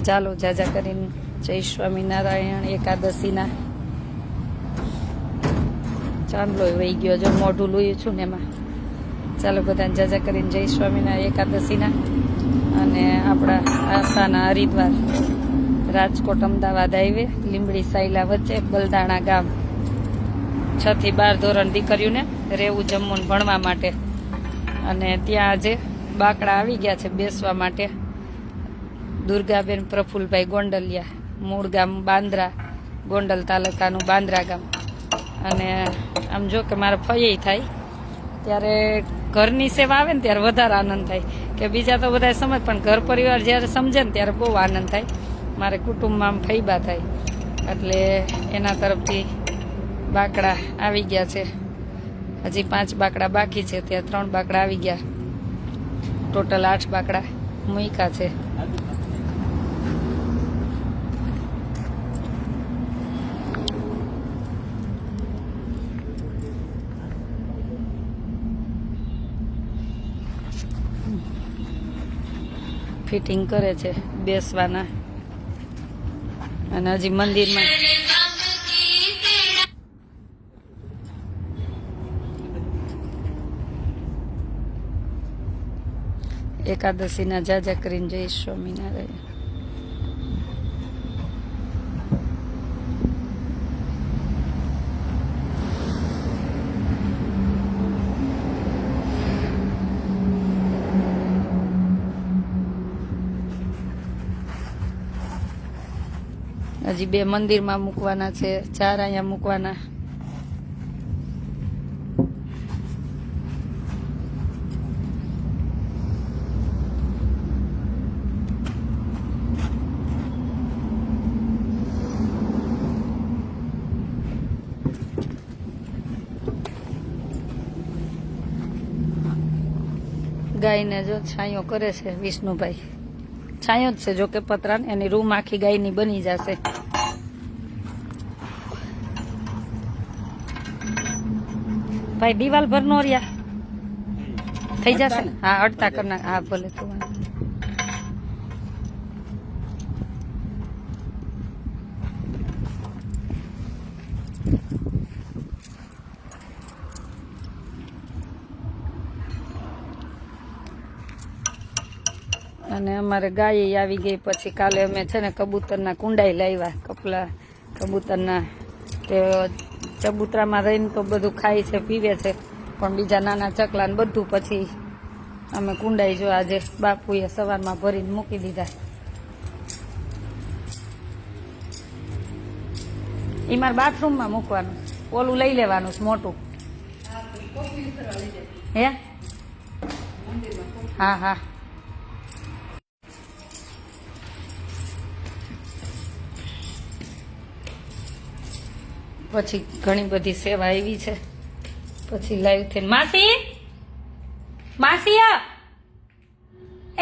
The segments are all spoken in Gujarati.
ચાલો જાજા કરીને જય સ્વામિનારાયણ એકાદશીના ચાંદલો વહી ગયો જો મોઢું લોયું છું ને એમાં. ચાલો બધાને જાજા કરીને જય સ્વામિનારાયણ એકાદશીના. અને આપણા આસાના હરિદ્વાર રાજકોટ અમદાવાદ હાઈવે લીંબડી સાયલા વચ્ચે બલદાણા ગામ 6 થી 12 ધોરણ દીકરીઓને રહેવું જમવું ભણવા માટે. અને ત્યાં આજે બાકડા આવી ગયા છે બેસવા માટે. દુર્ગાબેન પ્રફુલભાઈ ગોંડલિયા, મૂળ ગામ બાંદ્રા, ગોંડલ તાલુકાનું બાંદ્રા ગામ. અને આમ જો કે મારા ફઈ થાય ત્યારે ઘરની સેવા આવે ને ત્યારે વધારે આનંદ થાય. કે બીજા તો બધા સમજ, પણ ઘર પરિવાર જ્યારે સમજે ને ત્યારે બહુ આનંદ થાય. મારે કુટુંબમાં આમ ફઈબા થાય એટલે એના તરફથી બાકડા આવી ગયા છે. હજી 5 બાકડા બાકી છે, ત્યાં 3 બાકડા આવી ગયા. ટોટલ 8 બાકડા મૂક્યા છે. ફિટિંગ કરે છે બેસવાના. અને હજી મંદિરમાં એકાદશીના જાજા કરીને જય સ્વામિનારાયણ. હજી 2 મંદિરમાં મૂકવાના છે, 4 અહીંયા મૂકવાના. ગાયને જો છાંયો કરે છે વિષ્ણુભાઈ. છાંયો જ છે જો કે પતરાને, એની રૂમ આખી ગાયની બની જશે. ભાઈ દિવાલ ભર નો રહ્યા થઈ જશે ને? હા, અડતા કરના. હા ભલે તો અને અમારે ગાય આવી ગઈ. પછી કાલે અમે છે ને કબૂતરના કુંડાઈ લાવ્યા. કબૂતરના તે ચબૂતરામાં રહીને તો બધું ખાય છે, પીવે છે, પણ બીજા નાના ચકલા ને બધું પછી અમે કુંડાઈ જો આજે બાપુએ સવારમાં ભરીને મૂકી દીધા. એ મારા બાથરૂમમાં મૂકવાનું, ઓલું લઈ લેવાનું છે મોટું. હે? હા હા. પછી ઘણી બધી સેવા આવી છે. પછી લાઈવ થઈને માસી માસી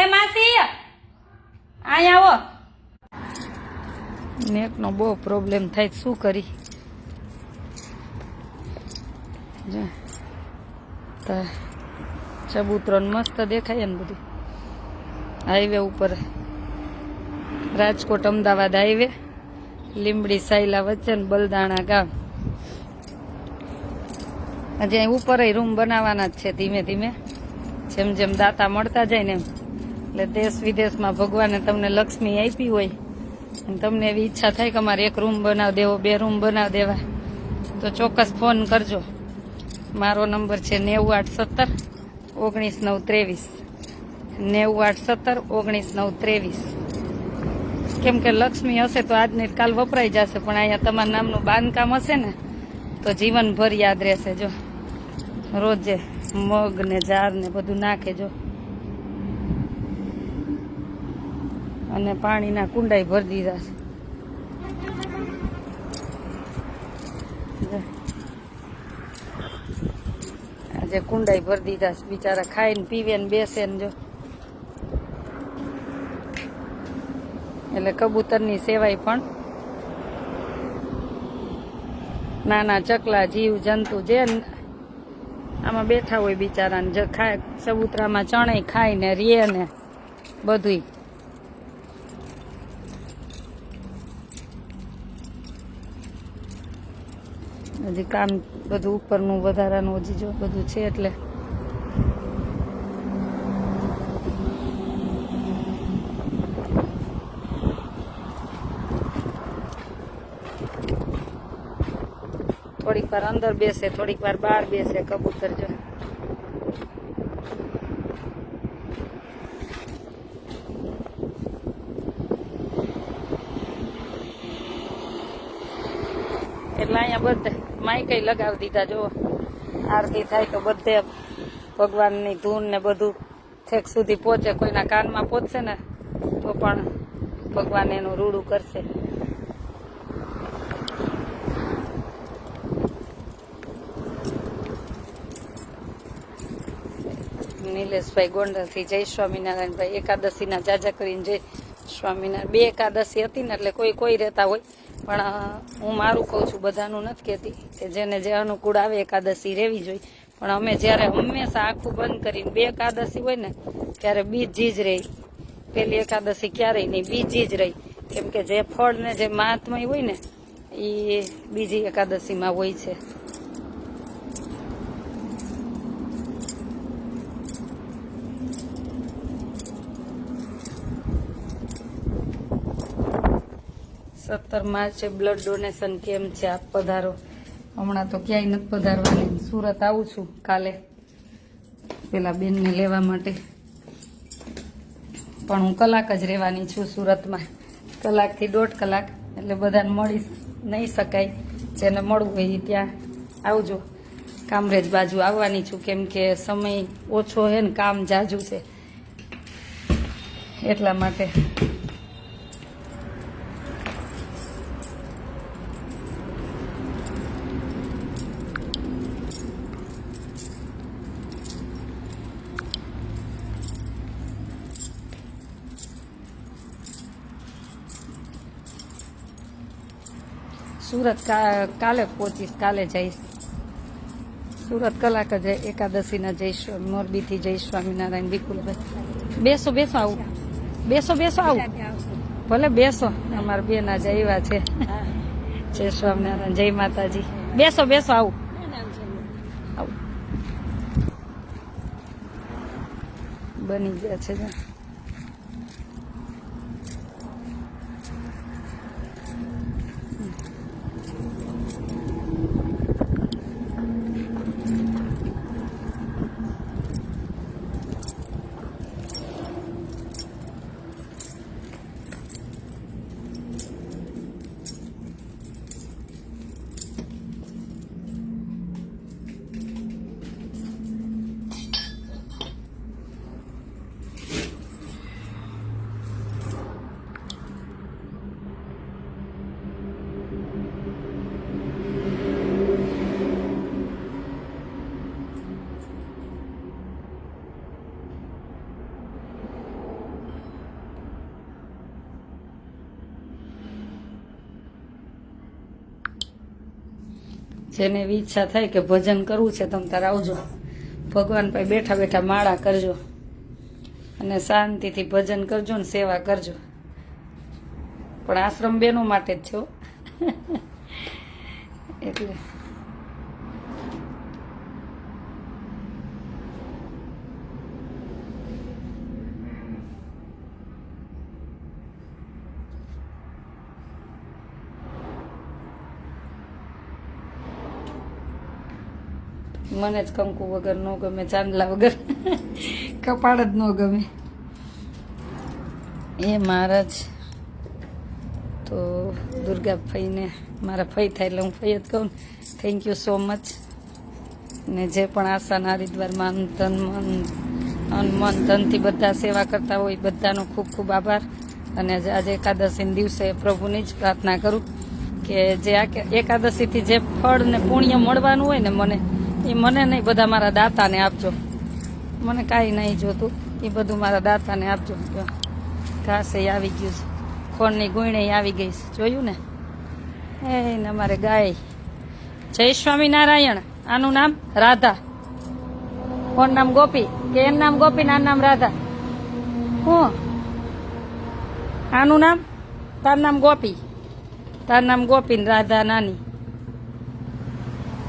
એ માસી અહીંયા આવો. નેટનો બહુ પ્રોબ્લેમ થાય, શું કરી. ચબૂતરો મસ્ત દેખાય ને બધું. હાઈવે ઉપર રાજકોટ અમદાવાદ હાઈવે લીંબડી સાયલા વચ્ચે બલદાણા ગામ. હજી અહીં ઉપર રૂમ બનાવવાના જ છે ધીમે ધીમે, જેમ જેમ દાતા મળતા જાય ને એમ. એટલે દેશ વિદેશમાં ભગવાને તમને લક્ષ્મી આપી હોય અને તમને એવી ઈચ્છા થાય કે અમારે 1 રૂમ બનાવી દેવો, 2 રૂમ બનાવી દેવા, તો ચોક્કસ ફોન કરજો. મારો નંબર છે 9817 19 923 9817 19 923. કેમ કે લક્ષ્મી હશે તો આજની કાલ વપરાઈ જશે, પણ અહીંયા તમારા નામનું બાંધકામ હશે ને તો જીવનભર યાદ રહેશે. જો રોજે મગ ને જાર ને બધું નાખે જો. અને પાણીના કુંડાઈ ભરી દીધા છે. આજે કુંડાઈ ભરી દીધા છે. બિચારા ખાઈને પીવે ને બેસે ને જો. એટલે કબૂતરની સેવાય પણ નાના ચકલા જીવ જંતુ જે આમાં બેઠા હોય બિચારાને જે ખાય, ચબૂતરામાં ચણે ખાય ને રે ને બધુંય. હજી કામ બધું ઉપરનું વધારાનું હજી જો બધું છે એટલે થોડીક વાર અંદર બેસે, થોડીક વાર બહાર બેસે કબૂતર જો. એટલે અહીંયા બધે માઇકઈ લગાવી દીધા જો. આરતી થાય તો બધે ભગવાનની ધૂન ને બધું ઠેક સુધી પહોંચે. કોઈના કાનમાં પહોંચશે ને તો પણ ભગવાન એનું રૂડું કરશે. નિલેશભાઈ ગોંડલથી જય સ્વામિનારાયણભાઈ. એકાદશીના જાજા કરીને જય સ્વામિનારાયણ. 2 એકાદશી હતી ને એટલે કોઈ રહેતા હોય, પણ હું મારું કહું છું, બધાનું નથી કહેતી, કે જેને જે અનુકૂળ આવે એકાદશી રહેવી જોઈએ. પણ અમે જ્યારે હંમેશા આખું બંધ કરીને 2 એકાદશી હોય ને ત્યારે બીજી જ રહી. પેલી એકાદશી ક્યારેય નહીં, બીજી જ રહી. કેમ કે જે ફળ ને જે મહાત્મય હોય ને એ બીજી એકાદશીમાં હોય છે. માર્ચે બ્લડ ડોનેશન કેમ છે, આપ પધારો. હમણાં તો ક્યાંય નથી પધારવાની. સુરત આવું છું કાલે પેલા બેનને લેવા માટે, પણ હું કલાક જ રહેવાની છું સુરતમાં, 1 થી 1.5 કલાક. એટલે બધાને મળી નહીં શકાય, જેને મળવું હોય ત્યાં આવજો. કામરેજ બાજુ આવવાની છું, કેમ કે સમય ઓછો છે ને કામ જાજુ છે એટલા માટે. સુરત કાલે પહોંચીશ, કાલે જઈશ સુરત. કલાક જ એકાદશીના જઈશ. મોરબીથી જય સ્વામિનારાયણ. વિપુલભાઈ બેસો આવું, બેસો આવું, ભલે બેસો. અમારા બેન આજે આવ્યા છે. જય સ્વામિનારાયણ, જય માતાજી. બેસો આવું આવું. બની ગયા છે. જેને એવી ઈચ્છા થાય કે ભજન કરવું છે તમે તારે આવજો. ભગવાન પાસે બેઠા બેઠા માળા કરજો અને શાંતિથી ભજન કરજો ને સેવા કરજો. પણ આશ્રમ બેનો માટે જ છે એટલે મને જ કંકુ વગર ન ગમે, ચાંદલા વગર કપાળ જ ન ગમે. એ મહારાજ તો દુર્ગા ફઈને મારા ફઈ થાય એટલે હું ફઈ જ કહું. Thank you so much. ને જે પણ આશાના હરિદ્વારમાં મન ધનથી બધા સેવા કરતા હોય બધાનો ખૂબ ખૂબ આભાર. અને આજે એકાદશીના દિવસે પ્રભુની જ પ્રાર્થના કરું કે જે આ એકાદશીથી જે ફળ ને પુણ્ય મળવાનું હોય ને એ મને નહીં, બધા મારા દાતાને આપજો. મને કાંઈ નહીં જોતું, એ બધું મારા દાતાને આપજો. ઘાસે આવી ગયું છે, ખોળની ગુણે આવી ગઈ છે, જોયું ને. એને અમારે ગાય. જય સ્વામિનારાયણ. આનું નામ રાધા. કોણ નામ? ગોપી. કે એનું નામ ગોપી ને આનું નામ રાધા? હું આનું નામ? તાર નામ ગોપી, તાર નામ ગોપી ને રાધા નાની.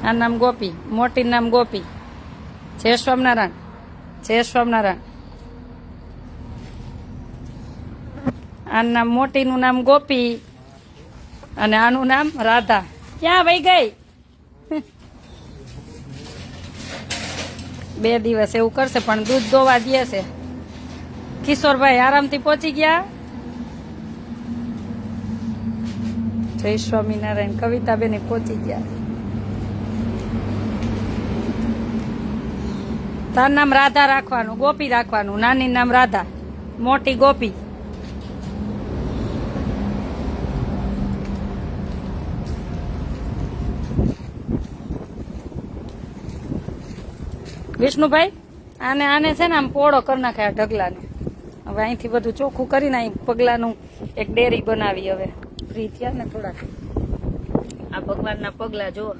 આ નામ ગોપી, મોટી નામ ગોપી. જય સ્વામિનારાયણ, જય સ્વામિનારાયણ. આ નામ મોટીનું નામ ગોપી અને આનું નામ રાધા. ક્યાં વહી ગઈ? 2 દિવસ એવું કરશે પણ દૂધ દોવા દે છે. કિશોરભાઈ આરામથી પહોંચી ગયા. જય સ્વામિનારાયણ. કવિતાબેન પહોંચી ગયા. તાર નામ રાધા રાખવાનું, ગોપી રાખવાનું. નાની નામ રાધા, મોટી ગોપી. વિષ્ણુભાઈ આને છે ને આમ પોળો કરી નાખે આ ઢગલાને. હવે અહીંથી બધું ચોખ્ખું કરીને અહીં પગલાનું એક ડેરી બનાવી. હવે ફ્રી થયા ને થોડાક. આ ભગવાનના પગલા જુઓ.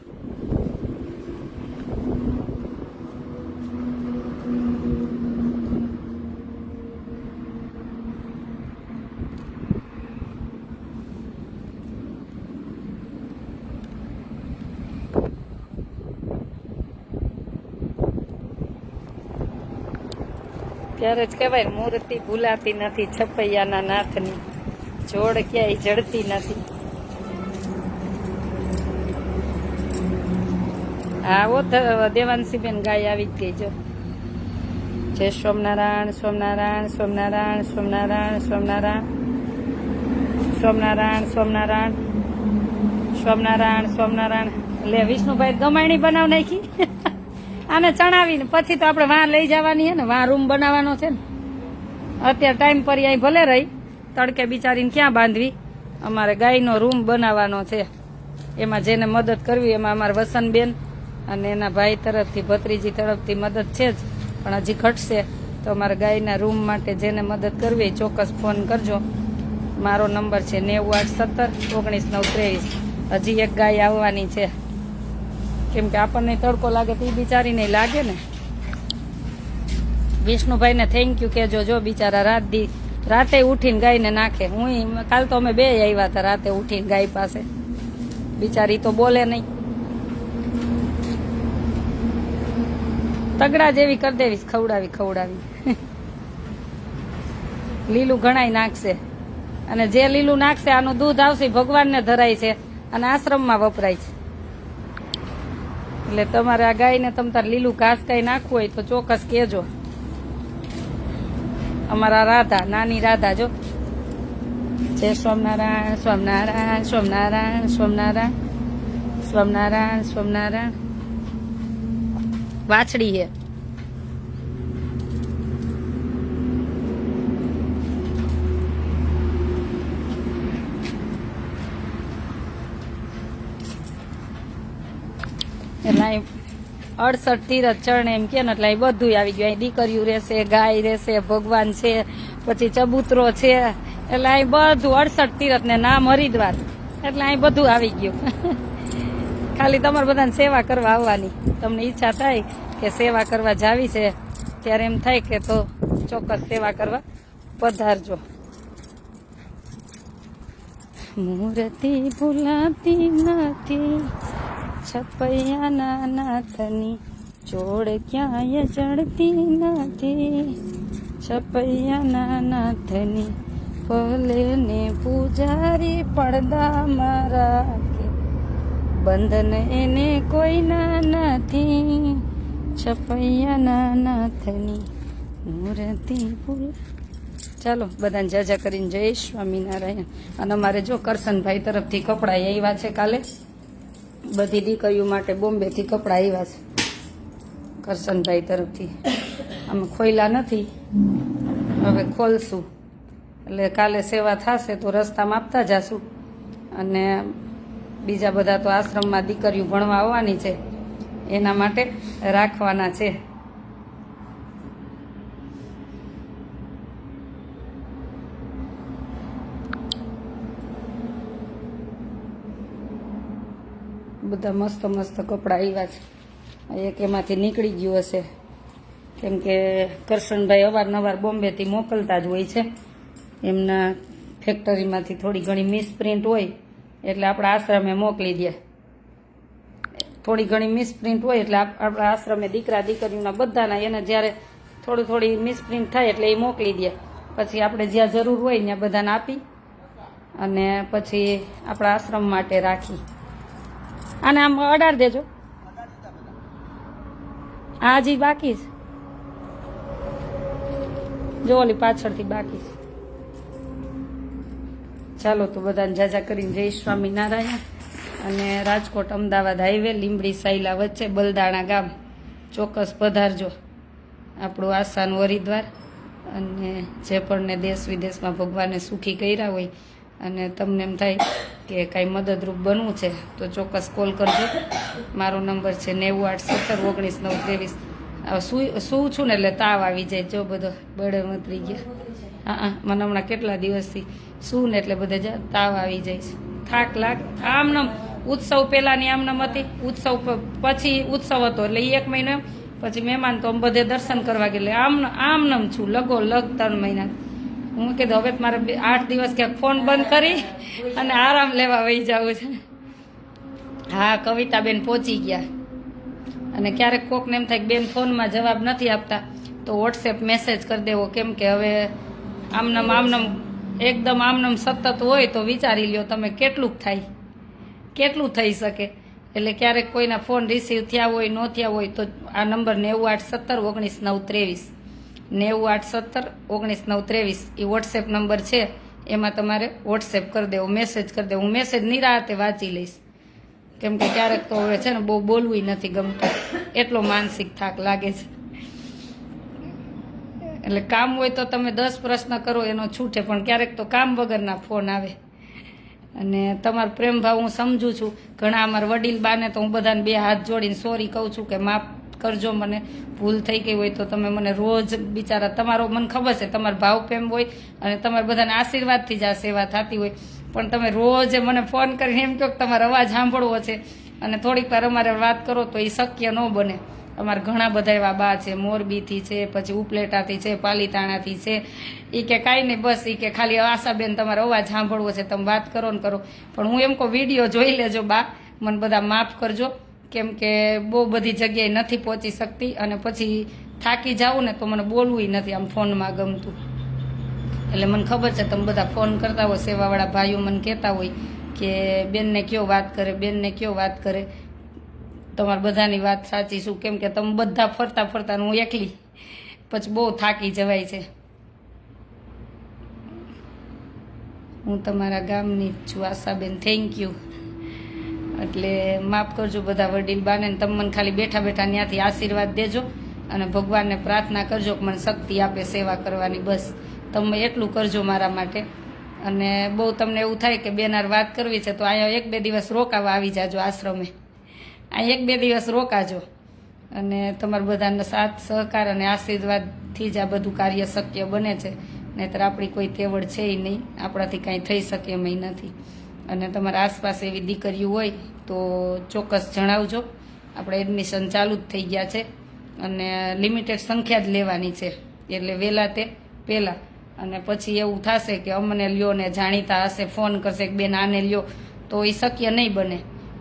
ત્યારે જ કહેવાય મૂર્તિ ભૂલાતી નથી, છપૈયાના નાથની જોડ ક્યાંય જડતી નથી. આવો દેવાંશીબેન ગાય આવી જ ગઈ જો. જય સ્વામિનારાયણ, સ્વામિનારાયણ, સ્વામિનારાયણ, સ્વામિનારાયણ, સ્વામિનારાયણ, સ્વામિનારાયણ, સ્વામિનારાયણ, સ્વામિનારાયણ, સ્વામિનારાયણ. લે વિષ્ણુભાઈ ગમાણી બનાવ નાખી. આને ચણાવીને પછી તો આપણે વાં લઈ જવાની છે ને, વાં રૂમ બનાવવાનો છે ને. અત્યારે ટાઈમ પર અહીં ભલે રહી, તડકે બિચારીને ક્યાં બાંધવી. અમારે ગાયનો રૂમ બનાવવાનો છે. એમાં જેને મદદ કરવી એમાં અમારા વસનબેન અને એના ભાઈ તરફથી, ભત્રીજી તરફથી મદદ છે જ, પણ હજી ઘટશે. તો અમારા ગાયના રૂમ માટે જેને મદદ કરવી એ ચોક્કસ ફોન કરજો. મારો નંબર છે 98171993. હજી એક ગાય આવવાની છે, કેમ કે આપણને તડકો લાગે તો એ બિચારીને લાગે ને. વિષ્ણુભાઈને થેન્ક યુ કહેજો. જો બિચારા રાતે ઉઠીને ગાયને નાખે. હું કાલ તો અમે 2 આવ્યા હતા રાતે ઉઠીને ગાય પાસે. બિચારી તો બોલે નહીં. તગડા જેવી કરી દેવીશ, ખવડાવી. લીલું ઘણાય નાખશે, અને જે લીલું નાખશે આનું દૂધ આવશે ભગવાનને ધરાય છે અને આશ્રમમાં વપરાય છે. એટલે તમારે આ ગાયને તમ તાર લીલું ઘાસ કઈ નાખવું હોય તો ચોક્કસ કહેજો. અમારા રાધા, નાની રાધા જો. જય સ્વામિનારાયણ, સ્વામિનારાયણ, સ્વામિનારાયણ, સ્વામિનારાયણ, સ્વામિનારાયણ, સ્વામિનારાયણ. વાછડી છે. એટલે 68 તીરથ ચરણે એમ કે ને, એટલે અહીં બધું આવી ગયું. અહીં દીકરીઓ રહેશે, ગાય રહેશે, ભગવાન છે, પછી ચબૂતરો છે. એટલે અહીં બધું 68 તીરથ ને નામ હરિદ્વાર. એટલે અહીં બધું આવી ગયું. ખાલી તમારે બધાને સેવા કરવા આવવાની. તમને ઈચ્છા થાય કે સેવા કરવા જાવી છે, ત્યારે એમ થાય કે તો ચોક્કસ સેવા કરવા પધારજો. મૂર્તિ ભૂલાતી નથી, છપૈયાના નાથની જોડ ક્યાંય જડતી નથી. છપૈયાના નાથની ભલે ને પૂજારી પડદામાં રાખે, બંધન એને કોઈના નથી. છપૈયાના નાથની મૂર્તિ ભૂલા. ચાલો બધાને જાજા કરીને જય સ્વામિનારાયણ. અને અમારે જો કરશનભાઈ તરફથી કપડાં આવ્યા છે કાલે. બધી દીકરીઓ માટે બોમ્બેથી કપડાં આવ્યા છે કરશનભાઈ તરફથી. અમે ખોયલા નથી, હવે ખોલશું. એટલે કાલે સેવા થશે તો રસ્તામાં આપતા જાશું. અને બીજા બધા તો આશ્રમમાં દીકરીઓ ભણવા આવવાની છે, એના માટે રાખવાના છે. બધા મસ્ત મસ્ત કપડાં આવ્યા છે. એક એમાંથી નીકળી ગયું હશે, કેમ કે કરશનભાઈ અવારનવાર બોમ્બેથી મોકલતા જ હોય છે. એમના ફેક્ટરીમાંથી થોડી ઘણી મિસપ્રિન્ટ હોય એટલે આપણા આશ્રમે મોકલી દે. થોડી ઘણી મિસપ્રિન્ટ હોય એટલે આપણા આશ્રમે દીકરા દીકરીઓના બધાના એને જ્યારે થોડી મિસપ્રિન્ટ થાય એટલે એ મોકલી દે. પછી આપણે જ્યાં જરૂર હોય ત્યાં બધાને આપી અને પછી આપણા આશ્રમ માટે રાખી. આને આમ અડાડ દેજો. આ હજી બાકી છે, જો ઓલી પાછળથી બાકી છે. ચાલો તો બધાને જાજા કરીને જય સ્વામિનારાયણ. અને રાજકોટ અમદાવાદ હાઈવે લીંબડી સાયલા વચ્ચે બલદાણા ગામ ચોક્કસ પધારજો. આપણું આસાનું હરિદ્વાર. અને જે પણને દેશ વિદેશમાં ભગવાને સુખી કર્યા હોય અને તમને એમ થાય કે કાંઈ મદદરૂપ બનવું છે તો ચોક્કસ કોલ કરજો. મારો નંબર છે 9087199323. શું છું ને એટલે તાવ આવી જાય, જો બધો બળે મતરી ગયા. હા મને હમણાં કેટલા દિવસથી શું ને એટલે બધે તાવ આવી જાય છે, થાક લાગે. આમનામ ઉત્સવ પહેલાંની આમનામ હતી, ઉત્સવ પછી ઉત્સવ હતો એટલે 1 મહિનો, પછી મહેમાન તો બધે દર્શન કરવા ગયા એટલે આમનામ છું લગ 3 મહિના. હું કીધું હવે મારે 8 દિવસ ક્યાંક ફોન બંધ કરી અને આરામ લેવા વહી જવું છે. હા કવિતાબેન પહોંચી ગયા. અને ક્યારેક કોકને એમ થાય કે બેન ફોનમાં જવાબ નથી આપતા તો વોટ્સએપ મેસેજ કરી દેવો, કેમ કે હવે આમનામ એકદમ આમનામ સતત હોય તો વિચારી લ્યો તમે કેટલું થઈ શકે. એટલે ક્યારેક કોઈના ફોન રિસીવ થયા હોય ન થયા હોય તો આ નંબર 9817199323 9817199323 એ વોટ્સએપ નંબર છે. એમાં તમારે વોટ્સએપ કરી દેવો, મેસેજ કરી દેવો. હું મેસેજ નિરાતે વાંચી લઈશ, કેમ કે ક્યારેક તો હવે છે ને બહુ બોલવું નથી ગમતું, એટલો માનસિક થાક લાગે છે. એટલે કામ હોય તો તમે 10 પ્રશ્ન કરો એનો છૂટે, પણ ક્યારેક તો કામ વગરના ફોન આવે. અને તમારો પ્રેમ ભાવ હું સમજુ છું. ઘણા અમારા વડીલ બાને તો હું બધાને 2 હાથ જોડીને સોરી કહું છું કે માફ કરજો, મને ભૂલ થઈ ગઈ હોય તો. તમે મને રોજ બિચારા, તમારો મને ખબર છે તમારો ભાવ પ્રેમ હોય અને તમારા બધાને આશીર્વાદથી જ આ સેવા થતી હોય, પણ તમે રોજ મને ફોન કરીને એમ કહો કે તમારો અવાજ સાંભળવો છે અને થોડીક વાર અમારે વાત કરો તો એ શક્ય ન બને. અમારે ઘણા બધા એવા બા છે, મોરબીથી છે, પછી ઉપલેટાથી છે, પાલીતાણાથી છે. એ કે કાંઈ નહીં, બસ એ કે ખાલી આશાબેન તમારો અવાજ સાંભળવો છે, તમે વાત કરો ને કરો. પણ હું એમ કહું વિડીયો જોઈ લેજો બા, મને બધા માફ કરજો, કેમ કે બહુ બધી જગ્યાએ નથી પહોંચી શકતી અને પછી થાકી જાઉં ને તો મને બોલવું નથી આમ ફોનમાં ગમતું. એટલે મને ખબર છે તમે બધા ફોન કરતા હોય, સેવાવાળા ભાઈઓ મને કહેતા હોય કે બેનને કયો વાત કરે, બેનને કયો વાત કરે. તમારા બધાની વાત સાચી છું, કેમ કે તમે બધા ફરતા હું એકલી પછી બહુ થાકી જવાય છે. હું તમારા ગામની જ છું આશાબેન, થેન્ક યુ. એટલે માફ કરજો બધા વડીલ બાને. તમે મને ખાલી બેઠા ત્યાંથી આશીર્વાદ દેજો અને ભગવાનને પ્રાર્થના કરજો કે મને શક્તિ આપે સેવા કરવાની. બસ તમે એટલું કરજો મારા માટે. અને બહુ તમને એવું થાય કે બેનાર વાત કરવી છે તો અહીંયા 1-2 દિવસ રોકાવા આવી જાજો આશ્રમે. અહીં 1-2 દિવસ રોકાજો અને તમારા બધાનો સાથ સહકાર અને આશીર્વાદથી જ આ બધું કાર્ય શક્ય બને છે. નહીંતર આપણી કોઈ તેવડ છે નહીં, આપણાથી કાંઈ થઈ શકે એમ નથી. અને તમારા આસપાસ એવી દીકરીઓ હોય તો ચોક્કસ જણાવજો. આપણે એડમિશન ચાલુ જ થઈ ગયા છે અને લિમિટેડ સંખ્યા જ લેવાની છે, એટલે વહેલા તે પહેલાં. અને પછી એવું થશે કે અમને લ્યો ને જાણીતા હશે ફોન કરશે કે બેન આને લ્યો, તો એ શક્ય નહીં બને.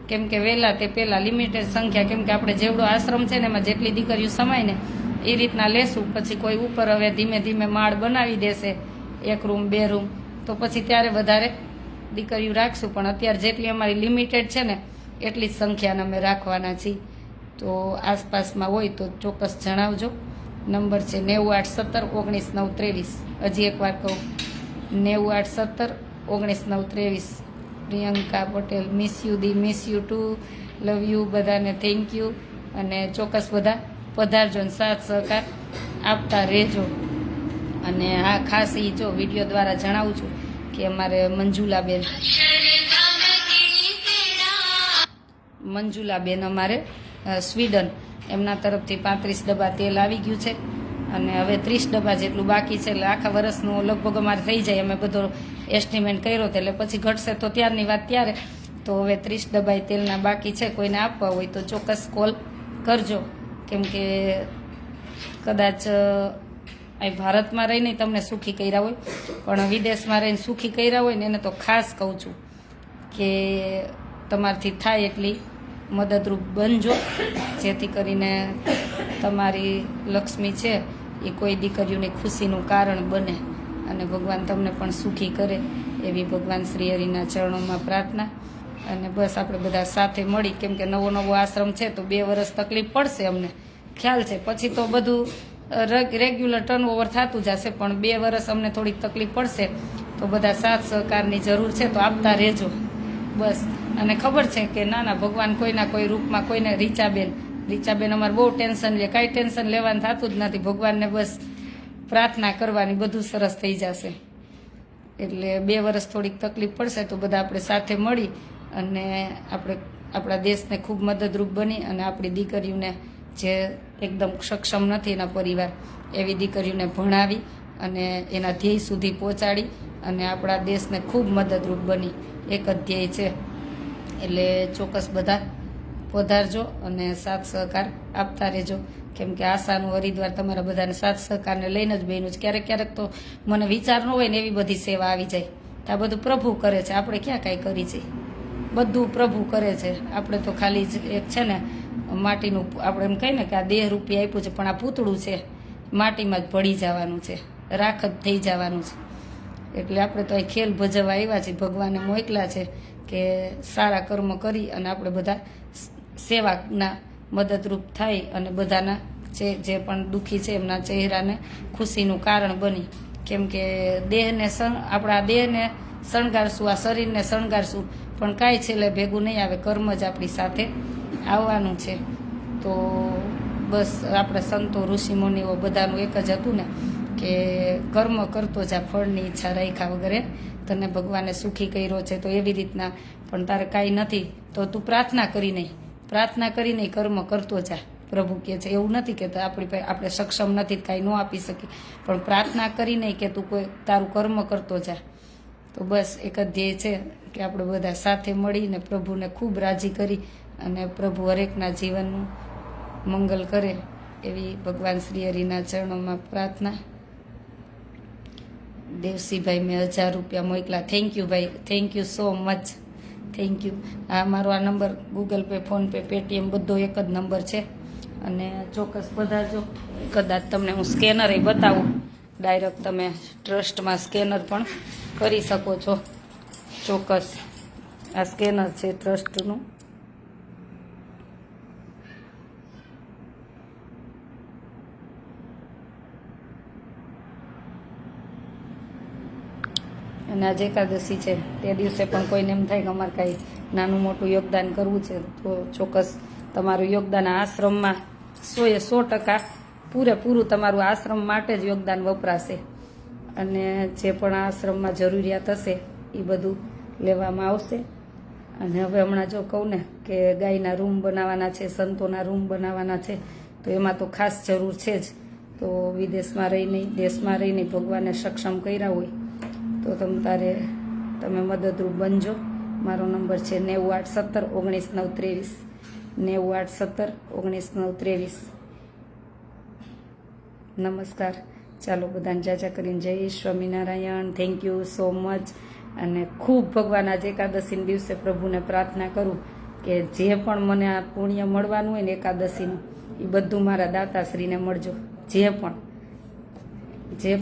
કેમ કે વહેલા તે પહેલાં લિમિટેડ સંખ્યા, કેમ કે આપણે જેવડો આશ્રમ છે ને એમાં જેટલી દીકરીઓ સમાય ને એ રીતના લેશું. પછી કોઈ ઉપર હવે ધીમે ધીમે માળ બનાવી દેશે, 1 રૂમ 2 રૂમ, તો પછી ત્યારે વધારે દીકરીઓ રાખશું. પણ અત્યારે જેટલી અમારી લિમિટેડ છે ને એટલી જ સંખ્યાને અમે રાખવાના છીએ. તો આસપાસમાં હોય તો ચોક્કસ જણાવજો. નંબર છે 9817199323. હજી એકવાર કહું 9817199323. પ્રિયંકા પટેલ, મિસ યુ દી, miss you too, love you. બધાને થેન્ક યુ. અને ચોક્કસ બધા પધારજો ને સાથ સહકાર આપતા રહેજો. અને આ ખાસ એ જો વિડીયો દ્વારા જણાવું છું કે અમારે મંજુલાબેન અમારે સ્વીડન, એમના તરફથી 35 ડબ્બા તેલ આવી ગયું છે અને હવે 30 ડબ્બા જેટલું બાકી છે. એટલે આખા વર્ષનું લગભગ અમારે થઈ જાય. અમે બધો એસ્ટિમેટ કર્યો હતો, એટલે પછી ઘટશે તો ત્યારની વાત ત્યારે. તો હવે 30 ડબ્બા તેલના બાકી છે. કોઈને આપવા હોય તો ચોક્કસ કોલ કરજો, કેમ કે કદાચ અહીં ભારતમાં રહીને તમને સુખી કર્યા હોય, પણ વિદેશમાં રહીને સુખી કર્યા હોય ને એને તો ખાસ કહું છું કે તમારથી થાય એટલી મદદરૂપ બનજો, જેથી કરીને તમારી લક્ષ્મી છે એ કોઈ દીકરીઓની ખુશીનું કારણ બને અને ભગવાન તમને પણ સુખી કરે એવી ભગવાન શ્રી હરિના ચરણોમાં પ્રાર્થના. અને બસ આપણે બધા સાથે મળી, કેમ કે નવો નવો આશ્રમ છે તો 2 વર્ષ તકલીફ પડશે, અમને ખ્યાલ છે. પછી તો બધું રેગ્યુલર ટર્નઓવર થતું જશે, પણ 2 વર્ષ અમને થોડીક તકલીફ પડશે. તો બધા સાથ સહકારની જરૂર છે, તો આપતા રહેજો બસ. અને ખબર છે કે ના ભગવાન કોઈના કોઈ રૂપમાં કોઈને રીચાબેન અમારે બહુ ટેન્શન લે, કાંઈ ટેન્શન લેવાનું થતું જ નથી. ભગવાનને બસ પ્રાર્થના કરવાની, બધું સરસ થઈ જશે. એટલે 2 વર્ષ થોડીક તકલીફ પડશે, તો બધા આપણે સાથે મળી અને આપણે આપણા દેશને ખૂબ મદદરૂપ બની અને આપણી દીકરીઓને જે એકદમ સક્ષમ નથી એના પરિવાર, એવી દીકરીઓને ભણાવી અને એના ધ્યેય સુધી પહોંચાડી અને આપણા દેશને ખૂબ મદદરૂપ બની, એક જ ધ્યેય છે. એટલે ચોક્કસ બધા પધારજો અને સાથ સહકાર આપતા રહેજો, કેમ કે આશાનું હરિદ્વાર તમારા બધાને સાથ સહકારને લઈને જ બન્યું છે. ક્યારેક તો મને વિચાર ન હોય ને એવી બધી સેવા આવી જાય. આ બધું પ્રભુ કરે છે, આપણે ક્યાં કાંઈ કરી છે, બધું પ્રભુ કરે છે. આપણે તો ખાલી જ એક છે ને માટીનું, આપણે એમ કહીએ ને કે આ દેહ રૂપી આપ્યું છે, પણ આ પૂતળું છે, માટીમાં જ ભળી જવાનું છે, રાખ જ થઈ જવાનું છે. એટલે આપણે તો અહીં ખેલ ભજવવા આવ્યા છીએ, ભગવાને મોકલા છે કે સારા કર્મ કરી અને આપણે બધા સેવાના મદદરૂપ થાય અને બધાના જે પણ દુઃખી છે એમના ચહેરાને ખુશીનું કારણ બની. કેમ કે આપણા દેહને શણગારશું, આ શરીરને શણગારશું, પણ કાંઈ છેલ્લે ભેગું નહીં આવે, કર્મ જ આપણી સાથે આવવાનું છે. તો બસ આપણે સંતો ઋષિમુનિઓ બધાનું એક જ હતું ને કે કર્મ કરતો જા, ફળની ઈચ્છા રાખ્યા વગર. તને ભગવાને સુખી કર્યો છે તો એવી રીતના, પણ તારે કાંઈ નથી તો તું પ્રાર્થના કરી નહીં કર્મ કરતો જા. પ્રભુ કહે છે એવું નથી કે આપણે સક્ષમ નથી, કાંઈ ન આપી શકીએ, પણ પ્રાર્થના કરી નહીં કે તું કોઈ તારું કર્મ કરતો જા. તો બસ એક જ ધ્યેય છે કે આપણે બધા સાથે મળીને પ્રભુને ખૂબ રાજી કરી અને પ્રભુ હરેકના જીવનનું મંગલ કરે એવી ભગવાન શ્રી હરિના ચરણોમાં પ્રાર્થના. દેવસીભાઈ મેં 1000 રૂપિયા મોકલા. થેન્ક યુ ભાઈ, thank you so much, thank you. મારો આ number Google pay, phone pay, Paytm બધો એક જ નંબર છે. અને ચોક્કસ બધાજો. કદાચ તમને હું સ્કેનર બતાવું, ડાયરેક્ટ તમે ટ્રસ્ટમાં સ્કેનર પણ કરી શકો છો. ચોક્કસ આ સ્કેનર છે ટ્રસ્ટનું. અને આજે એકાદશી છે, તે દિવસે પણ કોઈને એમ થાય કે અમારે કાંઈ નાનું મોટું યોગદાન કરવું છે, તો ચોક્કસ તમારું યોગદાન આશ્રમમાં 100% પૂરેપૂરું તમારું આશ્રમ માટે જ યોગદાન વપરાશે. અને જે પણ આશ્રમમાં જરૂરિયાત હશે એ બધું લેવામાં આવશે. અને હવે હમણાં જો કહું ને કે ગાયના રૂમ બનાવવાના છે, સંતોના રૂમ બનાવવાના છે, તો એમાં તો ખાસ જરૂર છે જ. તો વિદેશમાં રહીને, દેશમાં રહીને ભગવાને સક્ષમ કર્યા હોય તો તમે મદદરૂપ બનજો. મારો નંબર છે 9817 19 923, 9817 19 923. નમસ્કાર. ચાલો બધાને જાજા કરીને જય Swaminarayan. Thank you so much. અને ખૂબ ભગવાન આજે એકાદશીના દિવસે પ્રભુને પ્રાર્થના કરું કે જે પણ મને આ પુણ્ય મળવાનું હોય ને એકાદશીનું, એ બધું મારા દાતાશ્રીને મળજો. જે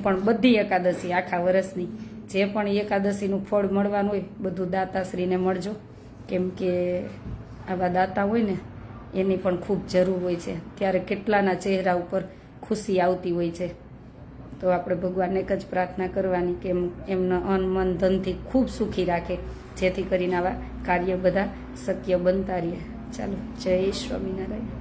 પણ બધી એકાદશી આખા વર્ષની જે પણ એકાદશીનું ફળ મળવાનું હોય બધું દાતાશ્રીને મળજો. કેમ કે આવા દાતા હોય ને એની પણ ખૂબ જરૂર હોય છે. ત્યારે કેટલાના ચહેરા ઉપર ખુશી આવતી હોય છે. તો આપણે ભગવાનને એક જ પ્રાર્થના કરવાની કે એમના અન મન ધનથી ખૂબ સુખી રાખે, જેથી કરીને આવા કાર્ય બધા શક્ય બનતા રહે. ચાલો, જય સ્વામિનારાયણ.